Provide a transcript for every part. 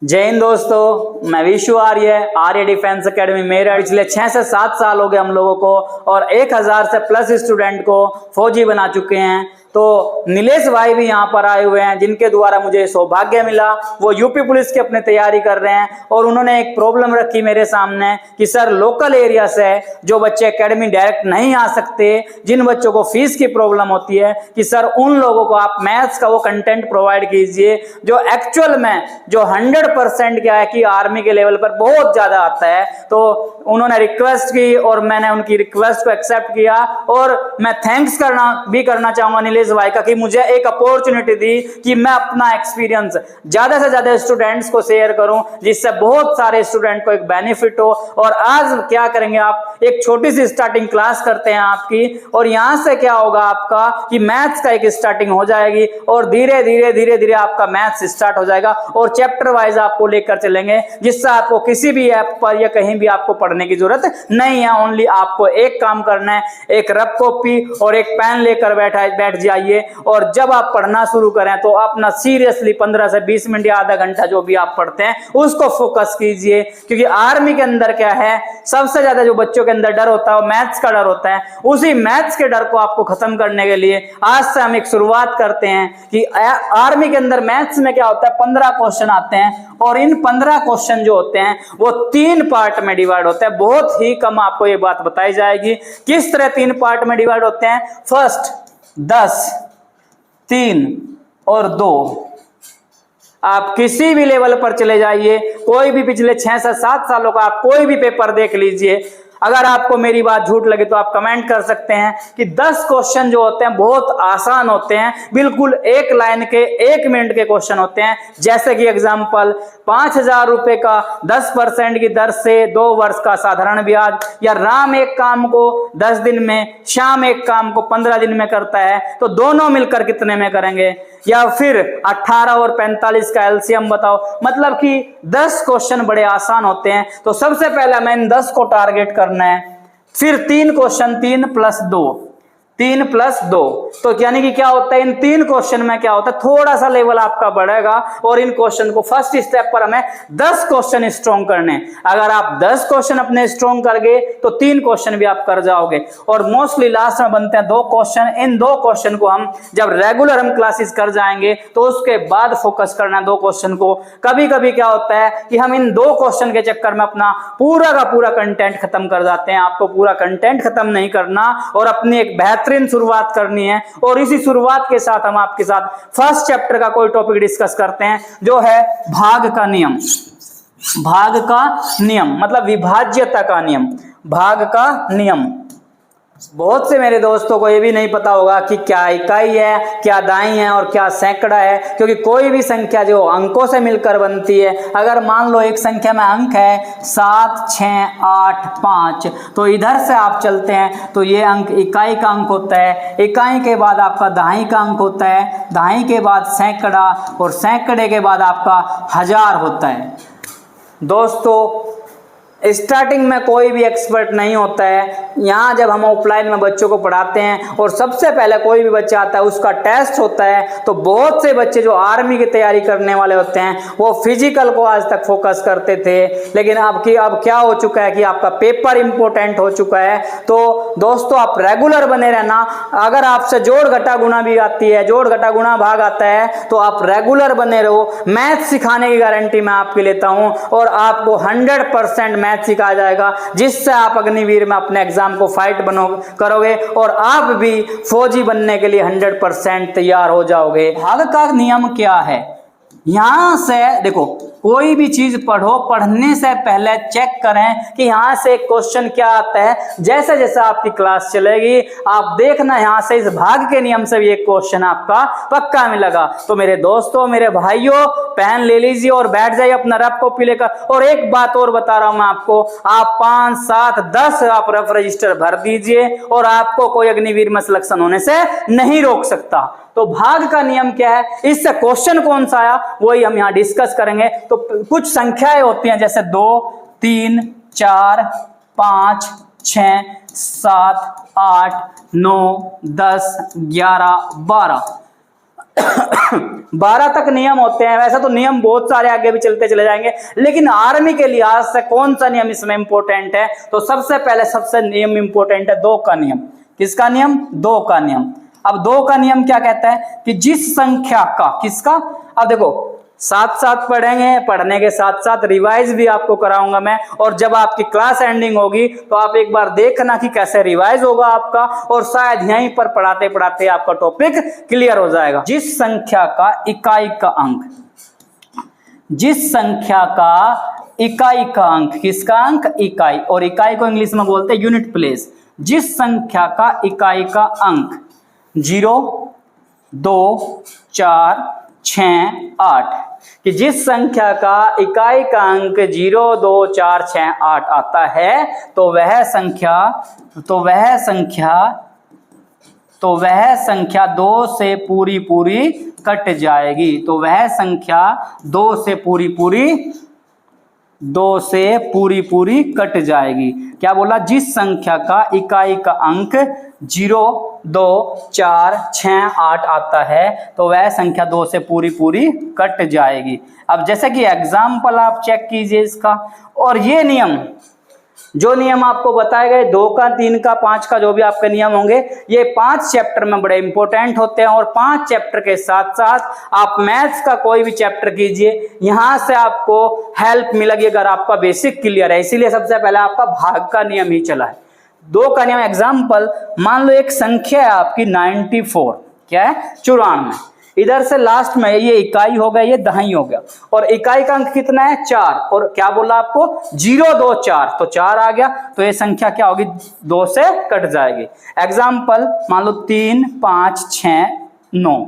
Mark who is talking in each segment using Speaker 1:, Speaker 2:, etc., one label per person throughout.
Speaker 1: जय हिंद दोस्तों, मैं विशु आर्य डिफेंस एकेडमी मेरठ। पिछले 6 से 7 साल हो गए हम लोगों को और 1000 से प्लस स्टूडेंट को फौजी बना चुके हैं। तो नीलेश भाई भी यहाँ पर आए हुए हैं, जिनके द्वारा मुझे सौभाग्य मिला। वो यूपी पुलिस की अपनी तैयारी कर रहे हैं और उन्होंने एक प्रॉब्लम रखी मेरे सामने कि सर लोकल एरिया से जो बच्चे एकेडमी डायरेक्ट नहीं आ सकते, जिन बच्चों को फीस की प्रॉब्लम होती है, कि सर उन लोगों को आप मैथ्स का वो कंटेंट प्रोवाइड कीजिए जो एक्चुअल में जो 100% क्या है कि आर्मी के लेवल पर बहुत ज्यादा आता है। तो उन्होंने रिक्वेस्ट की और मैंने उनकी रिक्वेस्ट को एक्सेप्ट किया और मैं थैंक्स करना चाहूंगा नीलेश भाई का कि मुझे एक अपॉर्चुनिटी दी कि मैं अपना एक्सपीरियंस ज्यादा से ज्यादा स्टूडेंट्स को शेयर करूं, जिससे बहुत सारे स्टूडेंट को एक बेनिफिट हो। और आज क्या करेंगे, आप एक छोटी सी स्टार्टिंग क्लास करते हैं आपकी, और यहां से क्या होगा आपका कि मैथ्स का एक स्टार्टिंग हो जाएगी और धीरे धीरे आपका मैथ्स स्टार्ट हो जाएगा और चैप्टर वाइज आपको लेकर चलेंगे, जिससे आपको किसी भी ऐप पर या कहीं भी आपको पढ़ने की जरूरत नहीं है। ओनली आपको एक काम करना है, एक रफ कॉपी और एक पेन लेकर बैठ जाइए और जब आप पढ़ना शुरू करें तो अपना सीरियसली 15 से 20 मिनट या आधा घंटा जो भी आप पढ़ते हैं उसको फोकस कीजिए। क्योंकि आर्मी के अंदर क्या है, सबसे ज्यादा जो बच्चों के अंदर डर होता है वो मैथ्स का डर होता है। उसी मैथ्स के डर को आपको खत्म करने के लिए आज से हम एक शुरुआत करते हैं कि आर्मी के अंदर मैथ्स में क्या होता है, 15 क्वेश्चन आते हैं और इन 15 क्वेश्चन जो होते हैं वो 3 पार्ट में डिवाइड होते हैं। बहुत ही कम आपको ये बात बताई जाएगी किस तरह 3 पार्ट में डिवाइड होते हैं। फर्स्ट 10, 3 और 2। आप किसी भी लेवल पर चले जाइए, कोई भी पिछले 6 से 7 सालों का आप कोई भी पेपर देख लीजिए। अगर आपको मेरी बात झूठ लगे तो आप कमेंट कर सकते हैं कि 10 क्वेश्चन जो होते हैं बहुत आसान होते हैं, बिल्कुल एक लाइन के 1 मिनट के क्वेश्चन होते हैं। जैसे कि एग्जांपल 5000 रुपए का 10% की दर से 2 वर्ष का साधारण ब्याज, या राम एक काम को 10 दिन में, श्याम एक काम को 15 दिन में करता है, तो दोनों मिलकर कितने में करेंगे। या फिर 18 और 45 का एलसीएम बताओ। मतलब कि 10 क्वेश्चन बड़े आसान होते हैं। तो सबसे पहले मैं इन 10 को टारगेट करना है। फिर 3 क्वेश्चन, 3 + 2, 3 + 2, तो यानी कि क्या होता है, इन 3 क्वेश्चन में क्या होता है, थोड़ा सा लेवल आपका बढ़ेगा और इन क्वेश्चन को फर्स्ट स्टेप पर हमें 10 क्वेश्चन स्ट्रॉन्ग करने। अगर आप 10 क्वेश्चन अपने स्ट्रॉन्ग कर गए तो 3 क्वेश्चन भी आप कर जाओगे। और मोस्टली लास्ट में बनते हैं 2 क्वेश्चन। इन 2 क्वेश्चन को हम जब रेगुलर हम क्लासेस कर जाएंगे तो उसके बाद फोकस करना है 2 क्वेश्चन को। कभी कभी क्या होता है कि हम इन 2 क्वेश्चन के चक्कर में अपना पूरा का पूरा कंटेंट खत्म कर जाते हैं। आपको पूरा कंटेंट खत्म नहीं करना और अपनी एक बेहतरीन शुरुआत करनी है। और इसी शुरुआत के साथ हम आपके साथ फर्स्ट चैप्टर का कोई टॉपिक डिस्कस करते हैं, जो है भाग का नियम। भाग का नियम मतलब विभाज्यता का नियम, भाग का नियम। बहुत से मेरे दोस्तों को ये भी नहीं पता होगा कि क्या इकाई है, क्या दाई है और क्या सैकड़ा है। क्योंकि कोई भी संख्या जो अंकों से मिलकर बनती है, अगर मान लो एक संख्या में अंक है 7, 6, 8, 5, तो इधर से आप चलते हैं तो ये अंक इकाई का अंक होता है। इकाई के बाद आपका दहाई का अंक होता है, दहाई के बाद सैकड़ा और सैकड़े के बाद आपका 1000 होता है। दोस्तों स्टार्टिंग में कोई भी एक्सपर्ट नहीं होता है। यहाँ जब हम ऑफलाइन में बच्चों को पढ़ाते हैं और सबसे पहले कोई भी बच्चा आता है उसका टेस्ट होता है, तो बहुत से बच्चे जो आर्मी की तैयारी करने वाले होते हैं वो फिजिकल को आज तक फोकस करते थे, लेकिन अब क्या हो चुका है कि आपका पेपर इंपॉर्टेंट हो चुका है। तो दोस्तों आप रेगुलर बने रहना। अगर आपसे जोड़ घटा गुणा भी आती है, जोड़ घटा गुणा भाग आता है, तो आप रेगुलर बने रहो। मैथ सिखाने की गारंटी मैं आपकी लेता हूँ और आपको 100% मैथ सिखाया जाएगा, जिससे आप अग्निवीर में अपने एग्जाम को फाइट करोगे और आप भी फौजी बनने के लिए 100% तैयार हो जाओगे। भाग का नियम क्या है, यहां से देखो, कोई भी चीज पढ़ो, पढ़ने से पहले चेक करें कि यहां से क्वेश्चन क्या आता है। जैसे जैसे आपकी क्लास चलेगी आप देखना यहां से इस भाग के नियम से भी एक क्वेश्चन आपका पक्का मिलेगा। तो मेरे दोस्तों, मेरे भाइयों, पेन ले लीजिए और बैठ जाइए अपना रफ कॉपी लेकर। और एक बात और बता रहा हूं मैं आपको, आप 5, 7, 10 आप रफ रजिस्टर भर दीजिए और आपको कोई अग्निवीर में सिलेक्शन होने से नहीं रोक सकता। तो भाग का नियम क्या है, इससे क्वेश्चन कौन सा आया वही हम यहाँ डिस्कस करेंगे। तो कुछ संख्याएं होती हैं जैसे 2, 3, 4, 5, 6, 7, 8, 9, 10, 11, 12। 12 तक नियम होते हैं। वैसे तो नियम बहुत सारे आगे भी चलते चले जाएंगे, लेकिन आर्मी के लिहाज से कौन सा नियम इसमें इंपॉर्टेंट है? तो सबसे पहले सबसे नियम इंपॉर्टेंट है 2 का नियम। किसका नियम? 2 का नियम। अब 2 का नियम क्या कहता है कि जिस संख्या का, किसका? अब देखो साथ साथ पढ़ेंगे, पढ़ने के साथ साथ रिवाइज भी आपको कराऊंगा मैं, और जब आपकी क्लास एंडिंग होगी तो आप एक बार देखना कि कैसे रिवाइज होगा आपका, और शायद यहीं पर पढ़ाते पढ़ाते आपका टॉपिक क्लियर हो जाएगा। जिस संख्या का इकाई का अंक, जिस संख्या का इकाई का अंक, किसका अंक? इकाई, और इकाई को इंग्लिश में बोलते हैं यूनिट प्लेस। जिस संख्या का इकाई का अंक 0, 2, 4, 6, 8, कि जिस संख्या का इकाई का अंक 0, 2, 4, 6, 8 आता है तो वह संख्या 2 से पूरी पूरी कट जाएगी। तो वह संख्या 2 से पूरी कट जाएगी। क्या बोला? जिस संख्या का इकाई का अंक 0, 2, 4, 6, 8 आता है तो वह संख्या 2 से पूरी पूरी कट जाएगी। अब जैसे कि एग्जाम्पल आप चेक कीजिए इसका, और ये नियम, जो नियम आपको बताए गए 2 का, 3 का, 5 का, जो भी आपके नियम होंगे, ये 5 चैप्टर में बड़े इंपॉर्टेंट होते हैं। और 5 चैप्टर के साथ साथ आप मैथ्स का कोई भी चैप्टर कीजिए, यहां से आपको हेल्प मिलेगी अगर आपका बेसिक क्लियर है। इसीलिए सबसे पहले आपका भाग का नियम ही चला है। 2 का नियम, एग्जाम्पल मान लो एक संख्या है आपकी 94, क्या है? 94। इधर से लास्ट में ये इकाई हो गया, ये दहाई हो गया, और इकाई का अंक कितना है? 4, और क्या बोला आपको? 0, 2, 4, तो 4 आ गया, तो ये संख्या क्या होगी? 2 से कट जाएगी। एग्जाम्पल मान लो 3, 5, 6, 9,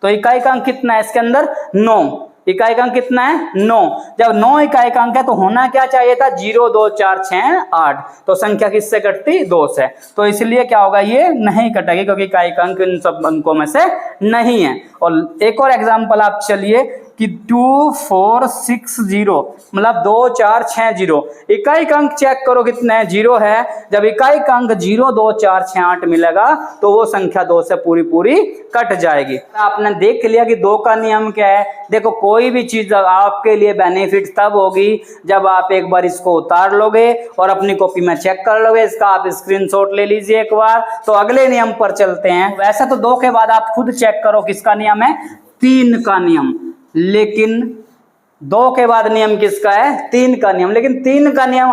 Speaker 1: तो इकाई का अंक कितना है इसके अंदर? 9। इकाई का अंक कितना है? 9। जब 9 इकाई का अंक है तो होना क्या चाहिए था? 0, 2, 4, 6, 8, तो संख्या किससे कटती? 2 से। तो इसलिए क्या होगा? ये नहीं कटेगी, क्योंकि इकाई का अंक इन सब अंकों में से नहीं है। और एक और एग्जांपल आप चलिए कि 2, 4, 6, 0, मतलब 2, 4, 6, 0, इकाई का अंक चेक करो कितना है? 0 है। जब इकाई का अंक 0, 2, 4, 6, 8 मिलेगा तो वो संख्या 2 से पूरी पूरी कट जाएगी। आपने देख लिया कि 2 का नियम क्या है। देखो कोई भी चीज आपके लिए बेनिफिट तब होगी जब आप एक बार इसको उतार लोगे और अपनी कॉपी में चेक कर लोगे। इसका आप स्क्रीनशॉट ले लीजिए एक बार। तो अगले नियम पर चलते हैं। वैसे तो 2 के बाद आप खुद चेक करो किसका नियम है? 3 का नियम। लेकिन 2 के बाद नियम किसका है? 3 का नियम। लेकिन 3 का नियम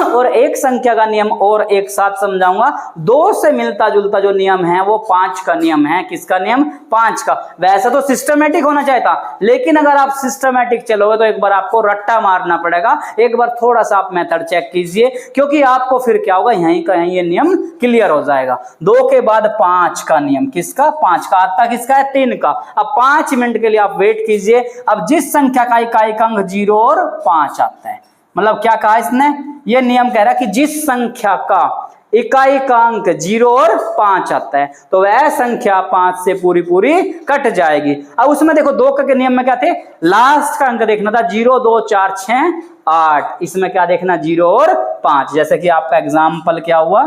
Speaker 1: और एक संख्या का नियम और एक साथ समझाऊंगा। 2 से मिलता जुलता जो नियम है वो 5 का नियम है। किसका नियम? 5 का। वैसे तो सिस्टमेटिक होना चाहिए था, लेकिन अगर आप सिस्टमेटिक चलोगे तो एक बार आपको रट्टा मारना पड़ेगा। एक बार थोड़ा सा आप मेथड चेक कीजिए, क्योंकि आपको फिर क्या होगा, यहीं का यहीं ये नियम क्लियर हो जाएगा। 2 के बाद 5 का नियम। किसका? 5 का। आता किसका है? 3 का। अब 5 मिनट के लिए आप वेट कीजिए। अब जिस संख्या का इकाई का अंक 0 और 5 आता है, मतलब क्या कहा इसने? ये नियम कह रहा है कि जिस संख्या का इकाई का अंक 0 और 5 आता है तो वह संख्या 5 से पूरी पूरी कट जाएगी। अब उसमें देखो 2 के नियम में क्या थे? लास्ट का अंक देखना था 0, 2, 4, 6, 8। इसमें क्या देखना? 0 और 5। जैसे कि आपका एग्जाम्पल क्या हुआ?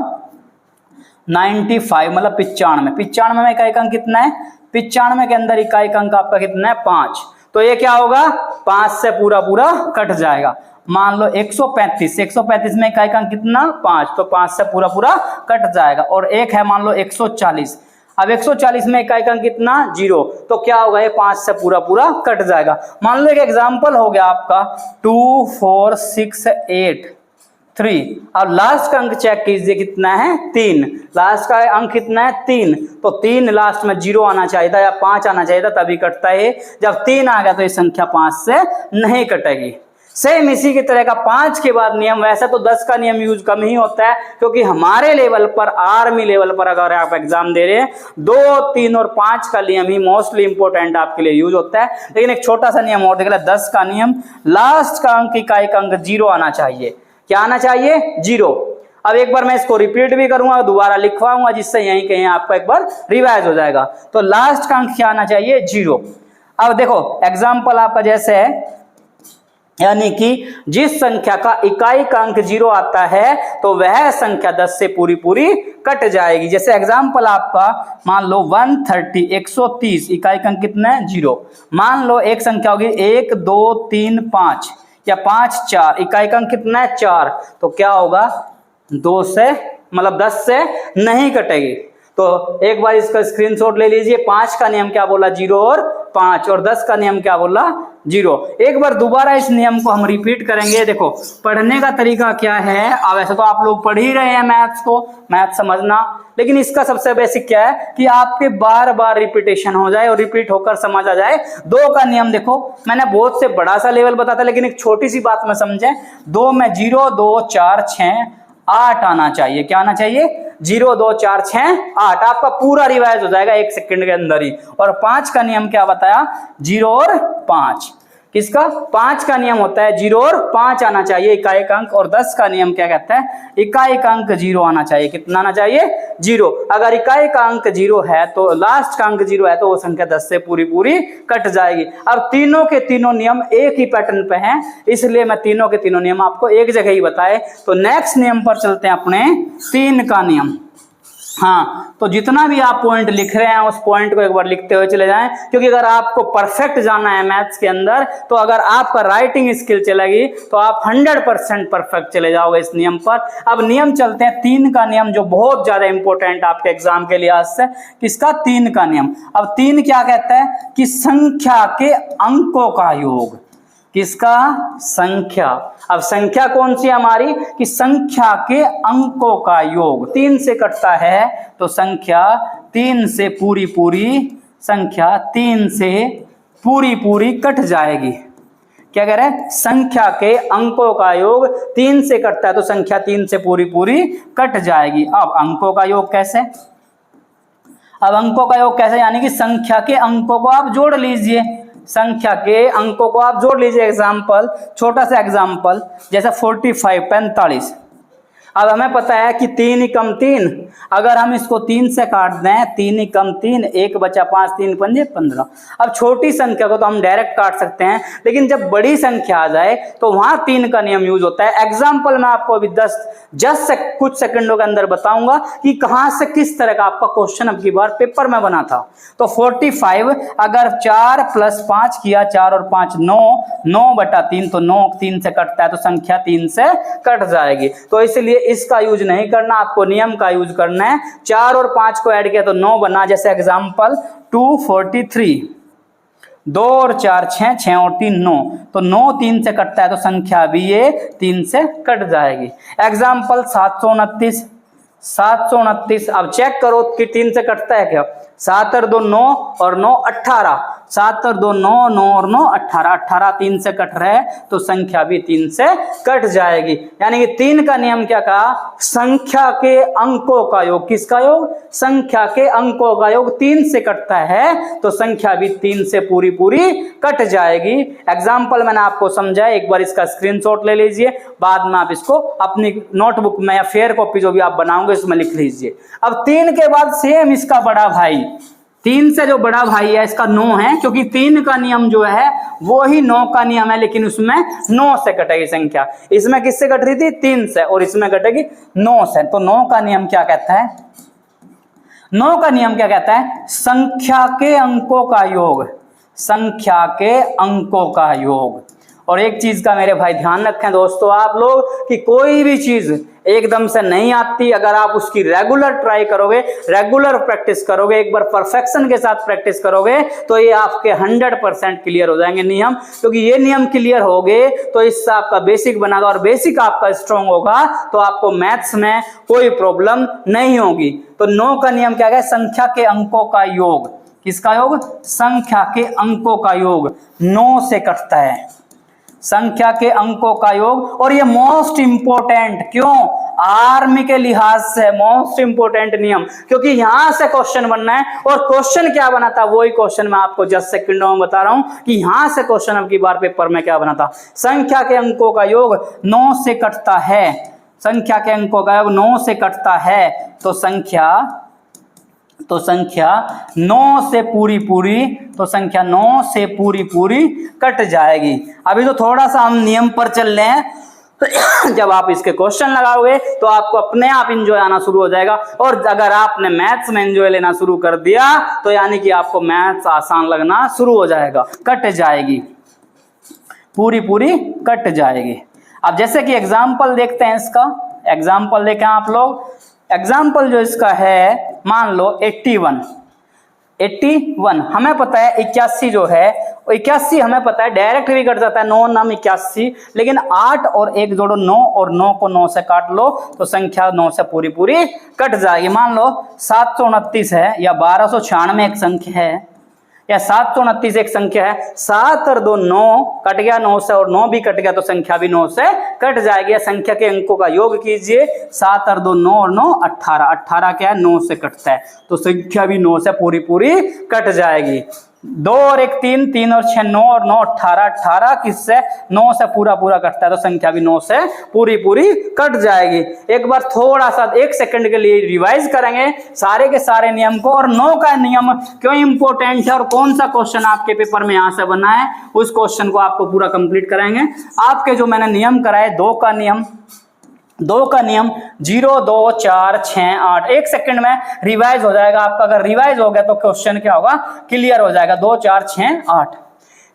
Speaker 1: 95, मतलब 95। 95 में इकाई का अंक कितना है? 95 के अंदर इकाई का अंक आपका कितना है? 5। तो ये क्या होगा? 5 से पूरा पूरा कट जाएगा। मान लो 135, 135 में इकाई का अंक कितना? 5, तो 5 से पूरा पूरा कट जाएगा। और एक है मान लो 140। अब 140 में इकाई का अंक कितना? 0, तो क्या होगा? ये 5 से पूरा पूरा कट जाएगा। मान लो एक एग्जांपल हो गया आपका 2, 4, 6, 8, 3। अब लास्ट का अंक चेक कीजिए कितना है? 3। लास्ट का अंक कितना है? 3। तो 3 लास्ट में 0 आना चाहिए था या 5 आना चाहिए था, तभी कटता है। जब 3 आ गया तो ये संख्या 5 से नहीं कटेगी। सेम इसी की तरह का 5 के बाद नियम। वैसे तो 10 का नियम यूज कम ही होता है, क्योंकि हमारे लेवल पर, आर्मी लेवल पर अगर आप एग्जाम दे रहे हैं 2, 3 और 5 का नियम ही मोस्टली इंपोर्टेंट आपके लिए यूज होता है। लेकिन एक छोटा सा नियम और देख ले, 10 का नियम। लास्ट का अंक इकाई का अंक 0 आना चाहिए। क्या आना चाहिए? 0। अब एक बार मैं इसको रिपीट भी करूंगा, दोबारा लिखवाऊंगा, जिससे यहीं कहीं आपका एक बार रिवाइज हो जाएगा। तो लास्ट का अंक क्या आना चाहिए? 0। अब देखो एग्जाम्पल आपका जैसे है यानी कि जिस संख्या का इकाई का अंक 0 आता है तो वह संख्या 10 से पूरी पूरी कट जाएगी। जैसे एग्जांपल आपका मान लो 130 130 इकाई का अंक कितना है 0। मान लो एक संख्या होगी 1 2 3 5 या 5 4 इकाई का अंक कितना है 4, तो क्या होगा 2 से मतलब 10 से नहीं कटेगी। तो एक बार इसका स्क्रीनशॉट ले लीजिए। 5 का नियम क्या बोला 0 और 5, और 10 का नियम क्या बोला 0। एक बार दोबारा इस नियम को हम रिपीट करेंगे। देखो पढ़ने का तरीका क्या है, अब ऐसे तो आप लोग पढ़ ही रहे हैं मैथ्स को, मैथ समझना, लेकिन इसका सबसे बेसिक क्या है कि आपके बार बार रिपीटेशन हो जाए और रिपीट होकर समझ आ जाए। 2 का नियम देखो मैंने बहुत से बड़ा सा लेवल बताता, लेकिन एक छोटी सी बात में समझें। 2 में 0 2 4 6 8 आना चाहिए। क्या आना चाहिए 0 2 4 6 8, आपका पूरा रिवाइज हो जाएगा 1 सेकंड के अंदर ही। और 5 का नियम क्या बताया 0 और 5, किसका 5 का नियम होता है 0 और 5 आना चाहिए इकाई का अंक। और 10 का नियम क्या कहता है इकाई का अंक 0 आना चाहिए। कितना आना चाहिए 0। अगर इकाई का अंक 0 है तो लास्ट का अंक 0 है तो वो संख्या 10 से पूरी पूरी कट जाएगी। अब तीनों के तीनों नियम एक ही पैटर्न पे हैं, इसलिए मैं तीनों के तीनों नियम आपको एक जगह ही बताए। तो नेक्स्ट नियम पर चलते हैं अपने 3 का नियम। हाँ, तो जितना भी आप पॉइंट लिख रहे हैं उस पॉइंट को एक बार लिखते हुए चले जाएं, क्योंकि अगर आपको परफेक्ट जाना है मैथ्स के अंदर तो अगर आपका राइटिंग स्किल चलेगी तो आप 100% परफेक्ट चले जाओगे इस नियम पर। अब नियम चलते हैं 3 का नियम, जो बहुत ज्यादा इंपॉर्टेंट आपके एग्जाम के लिहाज से। किसका 3 का नियम। अब 3 क्या कहता है कि संख्या के अंकों का योग। किसका संख्या। अब संख्या कौन सी हमारी कि संख्या के अंकों का योग 3 से कटता है तो संख्या 3 से पूरी पूरी कट जाएगी। क्या कह रहे हैं संख्या के अंकों का योग 3 से कटता है तो संख्या 3 से पूरी पूरी कट जाएगी। अब अंकों का योग कैसे, अब अंकों का योग कैसे यानी कि संख्या के अंकों को आप जोड़ लीजिए, संख्या के अंकों को आप जोड़ लीजिए। एग्जाम्पल, छोटा सा एग्जाम्पल जैसे 45 45। अब हमें पता है कि 3 कम 3, अगर हम इसको 3 से काट दें 3 कम 3 1 बचा 5 3 पंजे 15। अब छोटी संख्या को तो हम डायरेक्ट काट सकते हैं, लेकिन जब बड़ी संख्या आ जाए तो वहां 3 का नियम यूज होता है। एग्जाम्पल मैं आपको अभी कुछ सेकंडों के अंदर बताऊंगा कि कहां से किस तरह का आपका क्वेश्चन अब की बार पेपर में बना था। तो 45 अगर 4 + 5 किया 4 और 5 9 9 बटा 3, तो 9 3 से कटता है तो संख्या 3 से कट जाएगी। तो इसलिए इसका यूज नहीं करना, आपको नियम का यूज करना है। 4 और 5 को ऐड किया तो 9 बना। जैसे एग्जाम्पल 243, 2 और 4 6 6 और 3 9, तो 9 3 से कटता है तो संख्या भी ये 3 से कट जाएगी। एग्जाम्पल 729। अब चेक करो कि 3 से कटता है क्या। 7 और 2 9 और 9 18, 7 और 2 9 9 और 9 18, 18 3 से कट रहा है तो संख्या भी 3 से कट जाएगी। यानी कि 3 का नियम क्या कहा संख्या के अंकों का योग। किसका योग संख्या के अंकों का योग 3 से कटता है तो संख्या भी 3 से पूरी पूरी कट जाएगी। एग्जाम्पल मैंने आपको समझाया, एक बार इसका स्क्रीनशॉट ले लीजिए, बाद में आप इसको अपनी नोटबुक में या फेयर कॉपी जो भी आप बनाओगे उसमें लिख लीजिए। अब 3 के बाद सेम इसका बड़ा भाई, 3 से जो बड़ा भाई है इसका 9 है, क्योंकि 3 का नियम जो है वो ही 9 का नियम है, लेकिन उसमें 9 से कटेगी संख्या। इसमें किससे कट रही थी 3 से, और इसमें कटेगी 9 से। तो 9 का नियम क्या कहता है, 9 का नियम क्या कहता है संख्या के अंकों का योग, संख्या के अंकों का योग। और एक चीज का मेरे भाई ध्यान रखें दोस्तों आप लोग कि कोई भी चीज एकदम से नहीं आती। अगर आप उसकी रेगुलर ट्राई करोगे, रेगुलर प्रैक्टिस करोगे, एक बार परफेक्शन के साथ प्रैक्टिस करोगे तो ये आपके 100% क्लियर हो जाएंगे नियम। क्योंकि ये नियम क्लियर हो गए तो इससे आपका बेसिक बनेगा, और बेसिक आपका स्ट्रॉन्ग होगा तो आपको मैथ्स में कोई प्रॉब्लम नहीं होगी। तो 9 का नियम क्या है संख्या के अंकों का योग। किसका योग संख्या के अंकों का योग 9 से कटता है, संख्या के अंकों का योग। और ये मोस्ट इंपोर्टेंट, क्यों आर्मी के लिहाज से मोस्ट इंपोर्टेंट नियम, क्योंकि यहां से क्वेश्चन बनना है। और क्वेश्चन क्या बना था वही क्वेश्चन मैं आपको जस्ट सेकंडों में बता रहा हूं कि यहां से क्वेश्चन अब की बार पेपर में क्या बना था। संख्या के अंकों का योग 9 से कटता है, संख्या के अंकों का योग 9 से कटता है तो संख्या तो संख्या 9 से पूरी तो संख्या 9 से पूरी कट जाएगी। अभी तो थोड़ा सा हम नियम पर चल रहे हैं। जब आप इसके क्वेश्चन लगाओगे तो आपको अपने आप एंजॉय आना शुरू हो जाएगा। और अगर आपने मैथ्स में एंजॉय लेना शुरू कर दिया तो यानी कि आपको मैथ्स आसान लगना शुरू हो जाएगा। कट जाएगी, पूरी कट जाएगी। अब जैसे कि एग्जाम्पल देखते हैं, इसका एग्जाम्पल देखें आप लोग। एग्जाम्पल जो इसका है, मान लो 81 हमें पता है 81 जो है 81 हमें पता है डायरेक्ट भी कट जाता है, 9 नाम 81। लेकिन 8 और 1 जोड़ो 9 और 9 को 9 से काट लो तो संख्या 9 से पूरी कट जाएगी। मान लो 729 है या 1296 एक संख्या है या 729 एक संख्या है, 7 और 2 9 कट गया 9 से और 9 भी कट गया तो संख्या भी 9 से कट जाएगी। संख्या के अंकों का योग कीजिए, 7 और 2 9 और 9 18, 18 क्या है 9 से कटता है तो संख्या भी 9 से पूरी कट जाएगी। 2 और 1 3, 3 और 6 9 और 9 18, 18 किससे 9 से पूरा कटता है तो संख्या भी 9 से पूरी कट जाएगी। एक बार थोड़ा सा 1 सेकंड के लिए रिवाइज करेंगे सारे के सारे नियम को, और 9 का नियम क्यों इंपॉर्टेंट है और कौन सा क्वेश्चन आपके पेपर में यहां से बना है उस क्वेश्चन को आपको पूरा कंप्लीट कराएंगे। आपके जो मैंने नियम कराए 2 का नियम 0 2 4 6 8 1 सेकंड में रिवाइज हो जाएगा आपका। अगर रिवाइज हो गया तो क्वेश्चन क्या होगा, क्लियर हो जाएगा। 2 4 6 8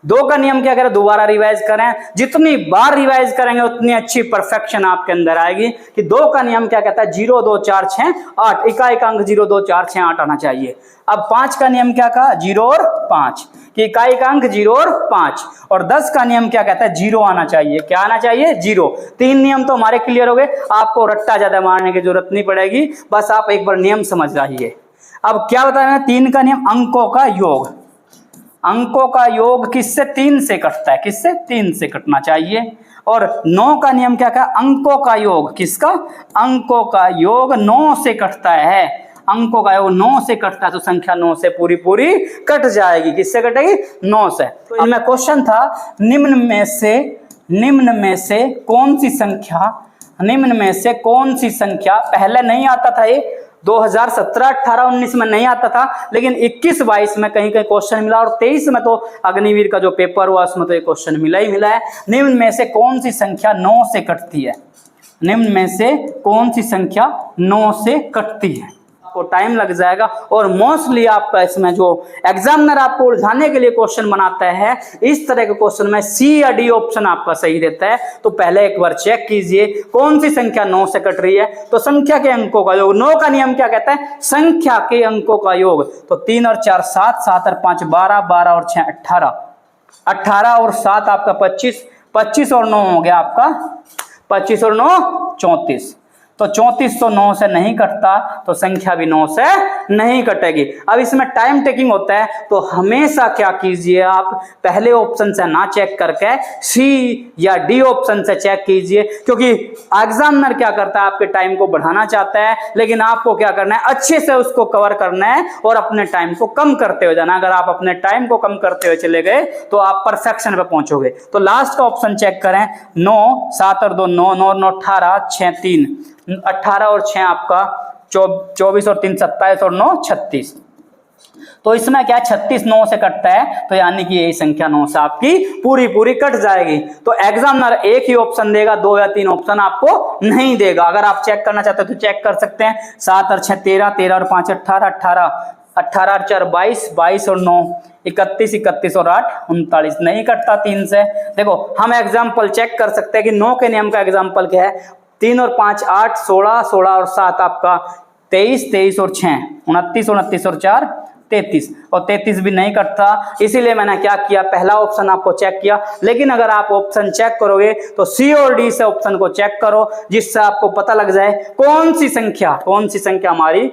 Speaker 1: 2 का नियम क्या करें, दोबारा रिवाइज करें। जितनी बार रिवाइज करेंगे उतनी अच्छी परफेक्शन आपके अंदर आएगी कि 2 का नियम क्या कहता है, 0 2 4 6 8 इकाई का अंक 0 2 4 6 8 आना चाहिए। अब 5 का नियम क्या कहा, 0 और 5 कि इकाई का अंक 0 और 5। और 10 का नियम क्या कहता है, 0 आना चाहिए। क्या आना चाहिए, 0। 3 नियम तो हमारे क्लियर हो गए, आपको रट्टा ज्यादा मारने की जरूरत नहीं पड़ेगी, बस आप एक बार नियम समझ जाइए। अब क्या बताया 3 का नियम, अंकों का योग। अंकों का योग किससे, 3 से कटता है, किससे 3 से कटना चाहिए। और 9 का नियम क्या कहा, अंकों का योग। किसका, अंकों का योग 9 से कटता है। अंकों का योग 9 से कटता है तो संख्या 9 से पूरी कट जाएगी। किससे कटेगी, 9 से। तो इनमें क्वेश्चन था निम्न में से कौन सी संख्या पहले नहीं आता था, ये 2017 18 19 में नहीं आता था, लेकिन 21 22 में कहीं क्वेश्चन मिला और 23 में तो अग्निवीर का जो पेपर हुआ उसमें तो ये क्वेश्चन मिला ही मिला है। निम्न में से कौन सी संख्या 9 से कटती है, निम्न में से कौन सी संख्या 9 से कटती है। आपको टाइम लग जाएगा और मोस्टली आपका इसमें जो एग्जामिनर आपको उलझाने के लिए क्वेश्चन बनाता है इस तरह के क्वेश्चन में सी या डी ऑप्शन आपका सही रहता है। तो पहले एक बार चेक कीजिए कौन सी संख्या 9 से कट रही है। तो संख्या के अंकों का योग, 9 का नियम क्या कहता है, संख्या के अंकों का योग। तो 3 और 4 7, 7 और 5 12, 12 और 6 18, 18 और 7 आपका 25, 25 और 9 हो गया आपका 25 और 9 34। तो 34 तो 9 से नहीं कटता तो संख्या भी 9 से नहीं कटेगी। अब इसमें टाइम टेकिंग होता है तो हमेशा क्या कीजिए, आप पहले ऑप्शन से ना चेक करके सी या डी ऑप्शन से चेक कीजिए, क्योंकि एग्जामिनर क्या करता है आपके टाइम को बढ़ाना चाहता है, लेकिन आपको क्या करना है, अच्छे से उसको कवर करना है और अपने टाइम को कम करते हुए जाना। अगर आप अपने टाइम को कम करते हुए चले गए तो आप परफेक्शन पे पहुंचोगे। तो लास्ट का ऑप्शन चेक करें, 9 7 और 2 9, 9 9 18, 6 3 18 और 6 आपका 24 और 3 27 और 9 36। तो इसमें क्या 36 9 से कटता है तो यानी कि यही संख्या 9 से आपकी पूरी कट जाएगी। तो एग्जामिनर एक ही ऑप्शन देगा, 2 या 3 ऑप्शन आपको नहीं देगा। अगर आप चेक करना चाहते हो तो चेक कर सकते हैं। 7 और 6 13, 13 और 5 18, 18, 18 और 4 22, 22 और 9 31, 31 और 8 39। नहीं कटता 3 से। देखो हम एग्जाम्पल चेक कर सकते हैं कि 9 के नियम का एग्जाम्पल क्या है। 3 और 5 8, 16, 16 और 7 आपका 23, 23 और 6 29, 29 और 4 33, और 33 भी नहीं कटता। इसीलिए मैंने क्या किया, पहला ऑप्शन आपको चेक किया। लेकिन अगर आप ऑप्शन चेक करोगे तो सी और डी से ऑप्शन को चेक करो, जिससे आपको पता लग जाए कौन सी संख्या हमारी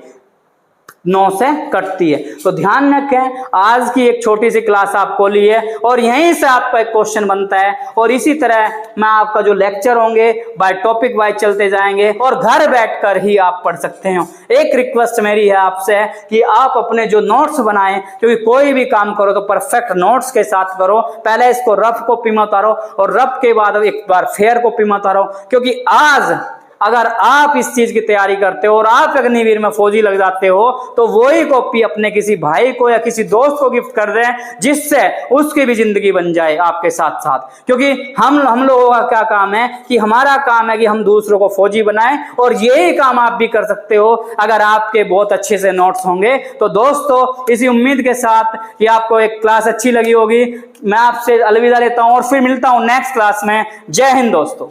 Speaker 1: 9 से कटती है। तो ध्यान रखें, आज की एक छोटी सी क्लास आपको ली है और यहीं से आपका एक क्वेश्चन बनता है और इसी तरह मैं आपका जो लेक्चर होंगे बाय टॉपिक वाइज चलते जाएंगे और घर बैठकर ही आप पढ़ सकते हो। एक रिक्वेस्ट मेरी है आपसे कि आप अपने जो नोट्स बनाएं, क्योंकि कोई भी काम करो तो परफेक्ट नोट्स के साथ करो। पहले इसको रफ कॉपी में उतारो और रफ के बाद एक बार फेयर कॉपी में उतारो, क्योंकि अगर आप इस चीज की तैयारी करते हो और आप अग्निवीर में फौजी लग जाते हो तो वही कॉपी अपने किसी भाई को या किसी दोस्त को गिफ्ट कर दें, जिससे उसकी भी जिंदगी बन जाए आपके साथ साथ। क्योंकि हम लोगों का क्या काम है कि हमारा काम है कि हम दूसरों को फौजी बनाएं, और यही काम आप भी कर सकते हो अगर आपके बहुत अच्छे से नोट्स होंगे। तो दोस्तों, इसी उम्मीद के साथ कि आपको एक क्लास अच्छी लगी होगी, मैं आपसे अलविदा लेता हूं और फिर मिलता हूं नेक्स्ट क्लास में। जय हिंद दोस्तों।